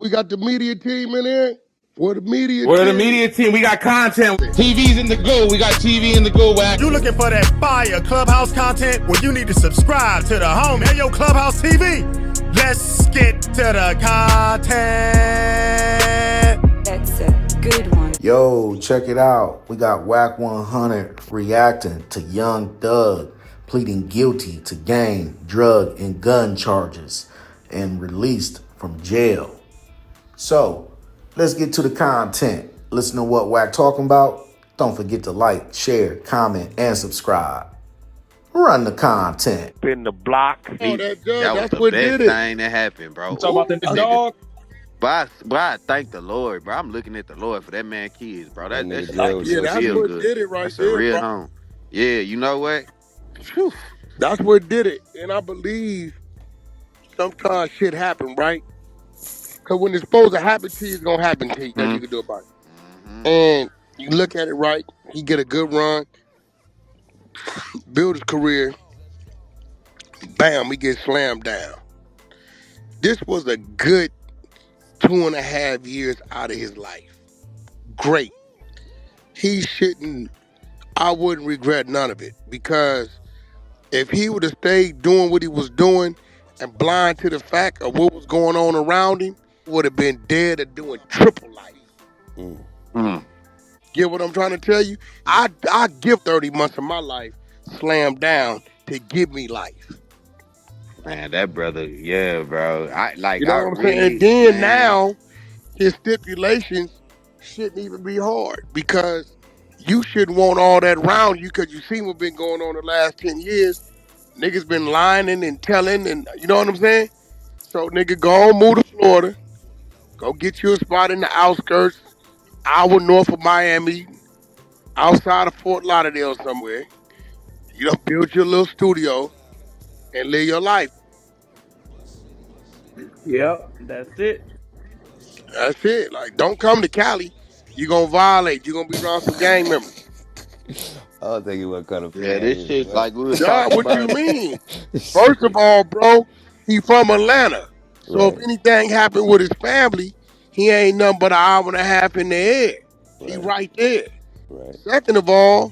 We got the media team in here. We're the media We're the team. media team. We got content. TV's in the go. We got TV in the go, Wack. You looking for that fire Clubhouse content? Well, you need to subscribe to the home. Hey, yo, Clubhouse TV. Let's get to the content. That's a good one. Yo, check it out. We got Wack 100 reacting to Young Thug pleading guilty to gang, drug, and gun charges and released from jail. So, let's get to the content. Listen to what Wack talking about. Don't forget to like, share, comment, and subscribe. Run the content. In the block. Oh, that that's was what the best did it. thing that happened, bro. You talking about the dog? But I thank the Lord, bro. I'm looking at the Lord for that man kids, bro. That shit Yeah, that's feel what good. did it right That's there, a real bro. home. Yeah, you know what? Whew. That's what did it. And I believe sometimes shit happen, right? Because when it's supposed to happen to you, it's going to happen to you. Nothing you can do about it. And you look at it right, he get a good run, build his career, bam, he gets slammed down. This was a good 2.5 years out of his life. Great. I wouldn't regret none of it, because if he would have stayed doing what he was doing and blind to the fact of what was going on around him, would have been dead or doing triple life. Get what I'm trying to tell you? I give 30 months of my life slammed down to give me life. Man, that brother, yeah, bro. You know what I'm saying? And then now, his stipulations shouldn't even be hard, because you shouldn't want all that around you, because you see what's been going on the last 10 years. Niggas been lying and telling, and you know what I'm saying? So, nigga, go on, move to Florida. Go get you a spot in the outskirts, hour north of Miami, outside of Fort Lauderdale somewhere. You know, build your little studio and live your life. Yep, that's it. That's it. Like, don't come to Cali. You're going to violate. You're going to be around some gang members. I don't think he would cut a Yeah, this shit like we was Yeah, talking what about. you mean? First of all, bro, he from Atlanta. So if anything happened with his family, he ain't nothing but an hour and a half in the air. He right there. Second of all,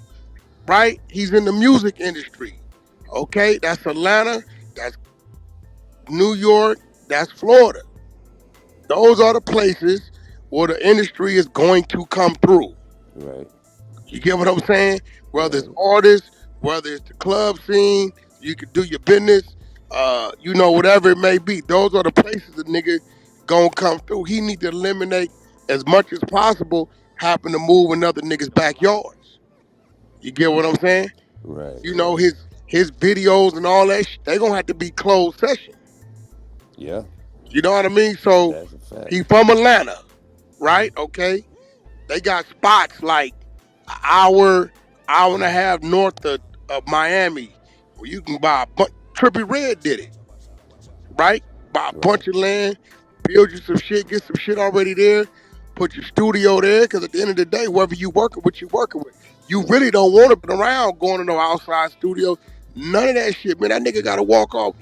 right, he's in the music industry. Okay, that's Atlanta, that's New York, that's Florida. Those are the places where the industry is going to come through. Right. You get what I'm saying? Whether it's artists, whether it's the club scene, you can do your business, you know, whatever it may be. Those are the places the nigga gonna come through. He need to eliminate as much as possible happen to move in other niggas' backyards. You get what I'm saying? Right. You know, his videos and all that shit, they gonna have to be closed session. Yeah. You know what I mean? So That's a fact. he from Atlanta, right? Okay. They got spots like an hour and a half north of Miami where you can buy a bunch. Trippie Redd did it, right? Buy a bunch of land, build you some shit, get some shit already there, put your studio there, because at the end of the day, whoever you working with, you really don't want to be around going to no outside studio. None of that shit, man. That nigga got to walk off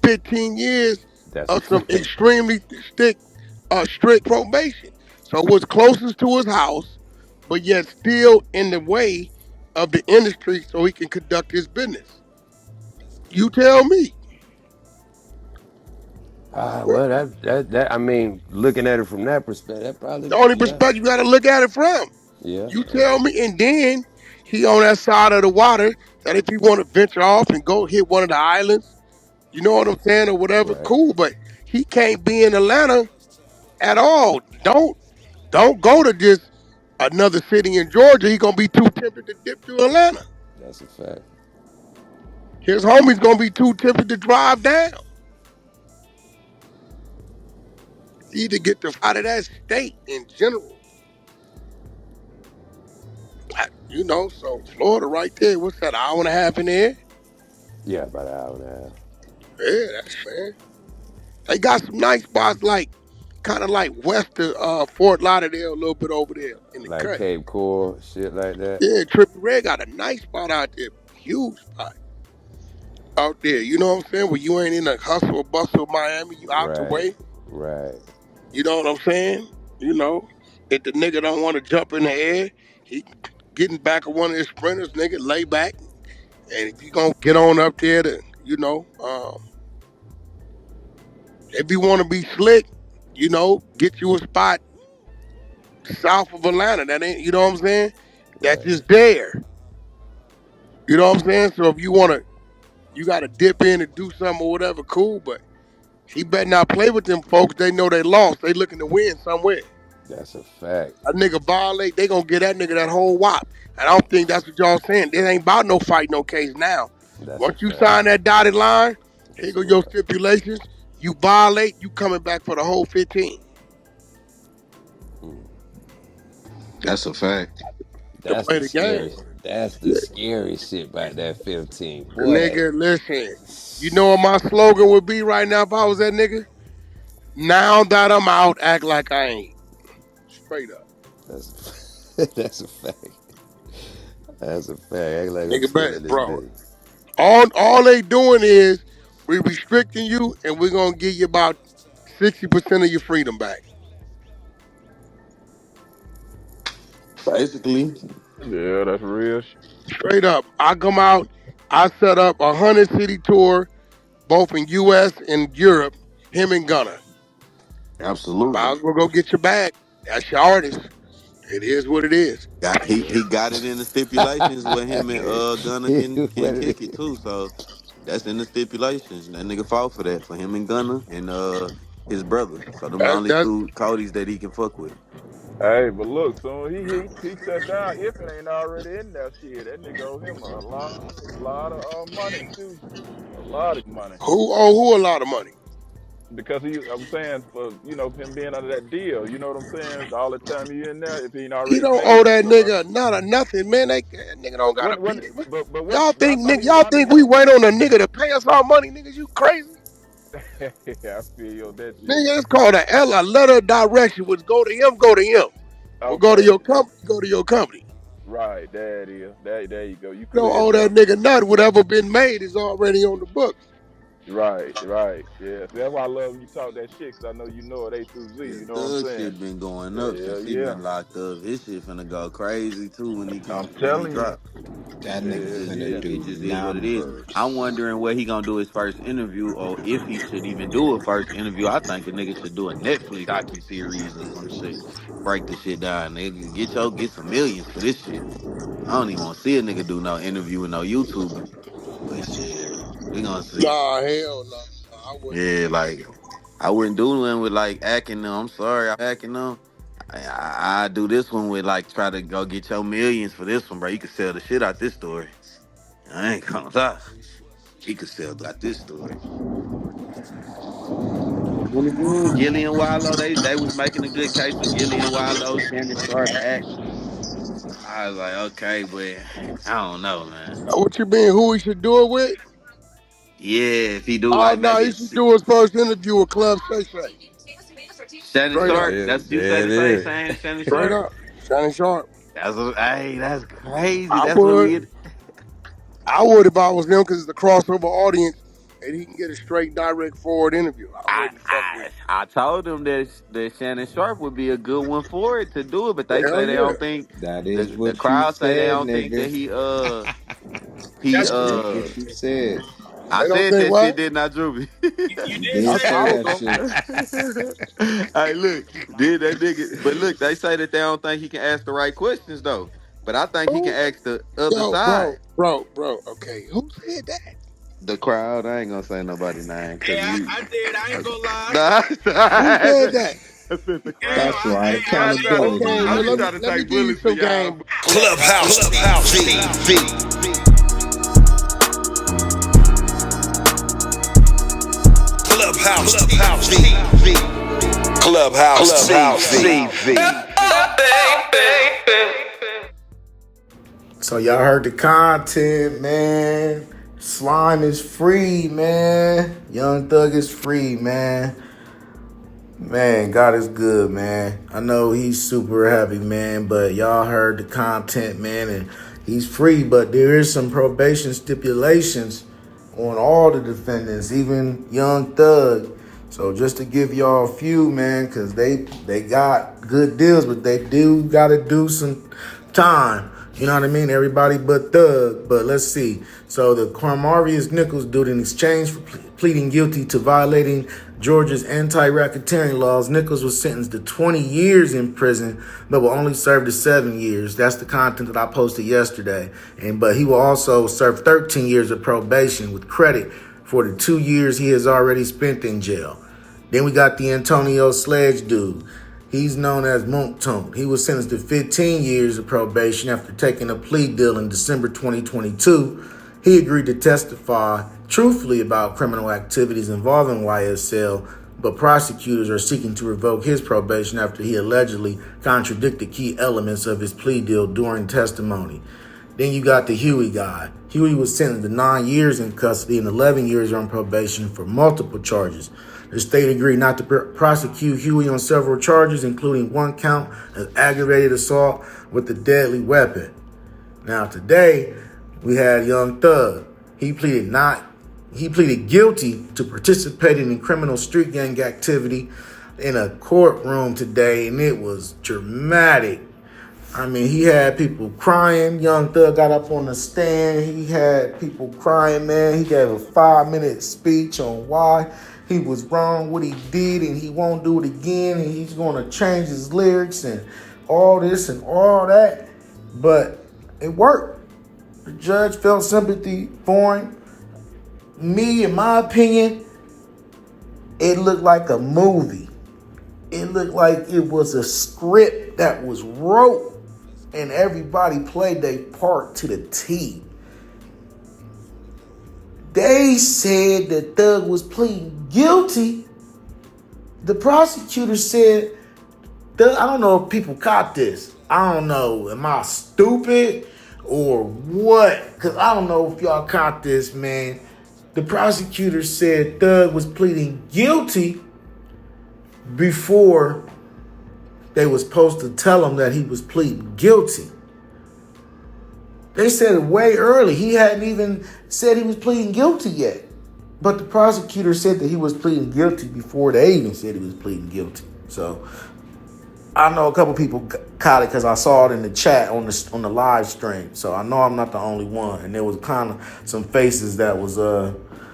15 years of some extremely strict probation. So what's closest to his house, but yet still in the way of the industry so he can conduct his business. You tell me. Well, that I mean, looking at it from that perspective, that probably the only perspective you got to look at it from. Yeah. You tell me. And then he on that side of the water that if he want to venture off and go hit one of the islands, you know what I'm saying, or whatever, cool. But he can't be in Atlanta at all. Don't go to just another city in Georgia. He gonna be too tempted to dip to Atlanta. That's a fact. His homie's gonna be too tempted to drive down. Either get out of that state in general. You know, so Florida right there, what's that, hour and a half in there? Yeah, about an hour and a half. Yeah, that's fair. They got some nice spots like, kind of like west of Fort Lauderdale, a little bit over there in the like cut. Cape Coral, shit like that. Yeah, Trippie Redd got a nice spot out there, huge spot out there. You know what I'm saying? Where you ain't in the hustle or bustle of Miami, you out the way. Right. You know what I'm saying? You know, if the nigga don't want to jump in the air, he getting back of one of his sprinters, nigga, lay back. And if you gonna get on up there to, if you want to be slick, get you a spot south of Atlanta. That ain't, you know what I'm saying? That's Right. just there. You know what I'm saying? So if you got to dip in and do something or whatever, cool. But he better not play with them folks. They know they lost. They looking to win somewhere. That's a fact. A nigga violate, they gonna get that nigga that whole wop. And I don't think that's what y'all saying. It ain't about no fight, no case now. That's a Once you fact. sign that dotted line, here That's go a your wrap. stipulations. You violate, you coming back for the whole 15. Mm. That's a fact. To That's play the the game. scary. That's the scary shit about that 15. Boy, that. Nigga, listen. You know what my slogan would be right now if I was that nigga? Now that I'm out, act like I ain't. Straight up. That's that's a fact. That's a fact. Act like I'm Nigga, still bet, in this bro. bitch. All they doing is we restricting you and we're gonna give you about 60% of your freedom back. Basically, Yeah, that's real shit. Straight up. I come out, I set up a 100 city tour, both in US and Europe, him and Gunna. Might absolutely. as well go get your bag. That's your artist. It is what it is. He got it in the stipulations where him and Gunna can What kick it it is. too. So that's in the stipulations. That nigga fought for that for him and Gunna and his brother. So them the only That's two Codys that he can fuck with. Hey, but look, soon he sat down. If it ain't already in that shit, that nigga owe him a lot of money too, a lot of money. who owe who a lot of money. Because I'm saying for him being under that deal, you know what I'm saying? All the time he in there, if he ain't He already don't paid owe you that some money. nigga not a nothing, man. That nigga don't gotta When pay it. but what Y'all I think thought nigga, he was y'all under think we that. wait on a nigga to pay us our money, niggas? You crazy? I feel you on that shit. Nigga, it's called a letter of direction, which go to him, go to him. Will go to Okay, your company, go to your company. right, there it is. There you go. You You don't clear owe there. that nigga nothing. Whatever been made is already on the books. Right, right. Yeah. See, that's why I love when you talk that shit, 'cause I know you know it A through Z. His You know what I'm thug saying? shit been going up Yeah, since he yeah. been locked up. His shit finna go crazy too I'm when he telling you. drop. That nigga Yeah, finna yeah. It do just is what it is. I'm numbers. wondering what he gonna do his first interview, or if he should even do a first interview. I think a nigga should do a Netflix docu series or some shit. Break the shit down, nigga. Get some millions for this shit. I don't even want to see a nigga do no interview with no YouTuber. But shit, we gonna see. Nah, hell no. I wouldn't do Yeah, that. like I wouldn't do one with like acting them. I'm sorry, I'm acting them. I do this one with like try to go get your millions for this one, bro. You can sell the shit out this story. I ain't gonna lie. He could sell out this story. Then again, Gillian Wallow, they was making a good case for Gillian Wallow, Shannon Sharp act. I was like, okay, but I don't know, man. What you mean? Who he should do it with? Yeah, if he do Oh like no, maybe he should do his first interview with Club Shay Shay. Shannon Straight up. Sharp. There, That's you say there it the same, is. saying Shannon Straight Sharp. up. Shannon Sharp. Hey, that's crazy. I That's what would. we. I would if I was them because it's the crossover audience and he can get a straight direct forward interview. I wouldn't fuck with I told them that Shannon Sharp would be a good one for it to do it, but they hell say they yeah. don't think That the is the what you crowd say they said, don't think nigga. that he That is what you said. I They don't said think that shit, what? didn't I, Drewby? You I, did say I was that going shit. Hey, look, did that nigga? But look, they say that they don't think he can ask the right questions though. But I think he can who? ask the other Yo, side. bro. Okay, who said that? The crowd, I ain't gonna say nobody name Hey, because we. I did. I ain't gonna lie. Nah, Who I said that? said the Damn, crowd. That's right. I Okay, Accountability, well be nigga. trying to let me take give you bullets for some y'all. game. Clubhouse TV. Clubhouse TV. Clubhouse TV. So y'all heard the content, man. Slime is free, man. Young Thug is free, man. Man, God is good, man. I know he's super happy, man, but y'all heard the content, man, and he's free, but there is some probation stipulations on all the defendants, even Young Thug. So just to give y'all a few, man, because they got good deals, but they do got to do some time. You know what I mean? Everybody but Thug. But let's see. So the Quamarvius Nichols dude, in exchange for pleading guilty to violating Georgia's anti-racketeering laws, Nichols was sentenced to 20 years in prison, but will only serve to 7 years. That's the content that I posted yesterday. But he will also serve 13 years of probation with credit for the 2 years he has already spent in jail. Then we got the Antonio Sledge dude. He's known as Monkton. He was sentenced to 15 years of probation after taking a plea deal in December 2022. He agreed to testify truthfully about criminal activities involving YSL, but prosecutors are seeking to revoke his probation after he allegedly contradicted key elements of his plea deal during testimony. Then you got the Huey guy. Huey was sentenced to 9 years in custody and 11 years on probation for multiple charges. The state agreed not to prosecute Huey on several charges, including one count of aggravated assault with a deadly weapon. Now today, we had Young Thug. He pleaded guilty to participating in criminal street gang activity in a courtroom today, and it was dramatic. I mean, he had people crying. Young Thug got up on the stand. He had people crying, man. He gave a 5-minute speech on why he was wrong, what he did, and he won't do it again, and he's going to change his lyrics and all this and all that. But it worked. The judge felt sympathy for him. Me, in my opinion, it looked like a movie. It looked like it was a script that was wrote, and everybody played their part to the T. They said that Thug was pleading guilty. The prosecutor said, Thug, I don't know if people caught this. I don't know. Am I stupid or what? Because I don't know if y'all caught this, man. The prosecutor said Thug was pleading guilty before they was supposed to tell him that he was pleading guilty. They said it way early. He hadn't even said he was pleading guilty yet. But the prosecutor said that he was pleading guilty before they even said he was pleading guilty. So I know a couple people caught it because I saw it in the chat on the live stream. So I know I'm not the only one. And there was kind of some faces that was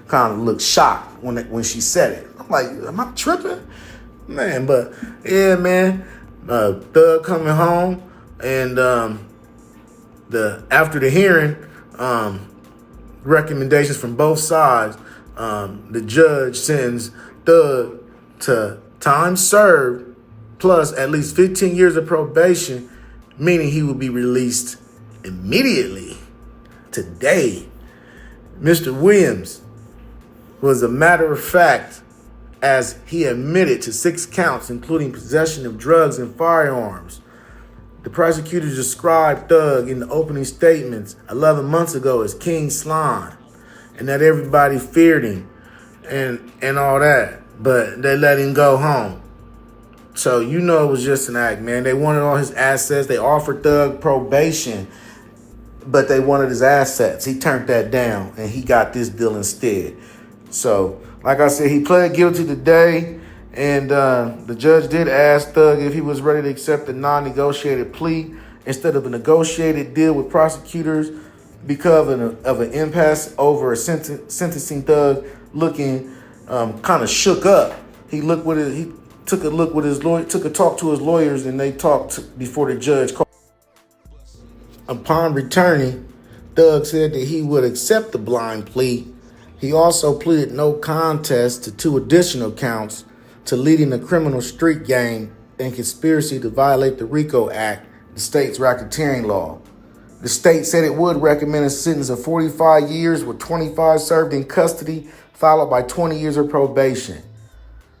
kind of looked shocked when she said it. I'm like, am I tripping? Man, but yeah, man. Thug coming home, and after the hearing, recommendations from both sides, the judge sends Thug to time served plus at least 15 years of probation, meaning he will be released immediately today. Mr. Williams was a matter of fact, as he admitted to 6 counts, including possession of drugs and firearms. The prosecutors described Thug in the opening statements 11 months ago as King Slime, and that everybody feared him and all that, but they let him go home. So you know it was just an act, man. They wanted all his assets. They offered Thug probation, but they wanted his assets. He turned that down, and he got this deal instead. So, like I said, he pled guilty today, and the judge did ask Thug if he was ready to accept a non-negotiated plea instead of a negotiated deal with prosecutors because of an impasse over a sentencing. Thug looking kind of shook up. He took a look with his lawyer, took a talk to his lawyers, and they talked before the judge. Upon returning, Thug said that he would accept the blind plea. He also pleaded no contest to 2 additional counts to leading a criminal street gang and conspiracy to violate the RICO Act, the state's racketeering law. The state said it would recommend a sentence of 45 years with 25 served in custody, followed by 20 years of probation.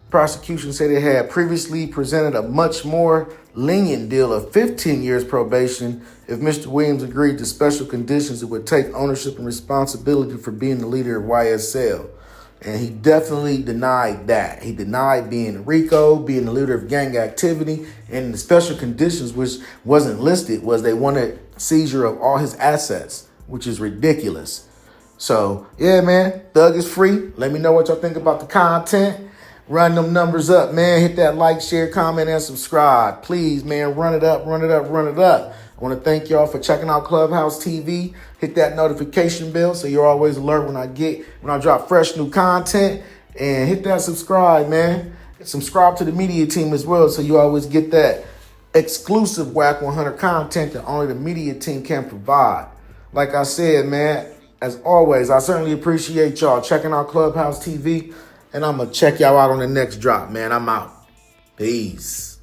Prosecution said it had previously presented a much more lenient deal of 15 years probation if Mr. Williams agreed to special conditions that would take ownership and responsibility for being the leader of YSL. And he definitely denied that. He denied being RICO, being the leader of gang activity, and the special conditions, which wasn't listed, was they wanted seizure of all his assets, which is ridiculous. So, yeah, man, Thug is free. Let me know what y'all think about the content. Run them numbers up, man. Hit that like, share, comment, and subscribe. Please, man, run it up, run it up, run it up. I want to thank y'all for checking out Clubhouse TV. Hit that notification bell so you're always alert when I drop fresh new content. And hit that subscribe, man. Subscribe to the media team as well so you always get that exclusive Wack 100 content that only the media team can provide. Like I said, man, as always, I certainly appreciate y'all checking out Clubhouse TV. And I'm going to check y'all out on the next drop, man. I'm out. Peace.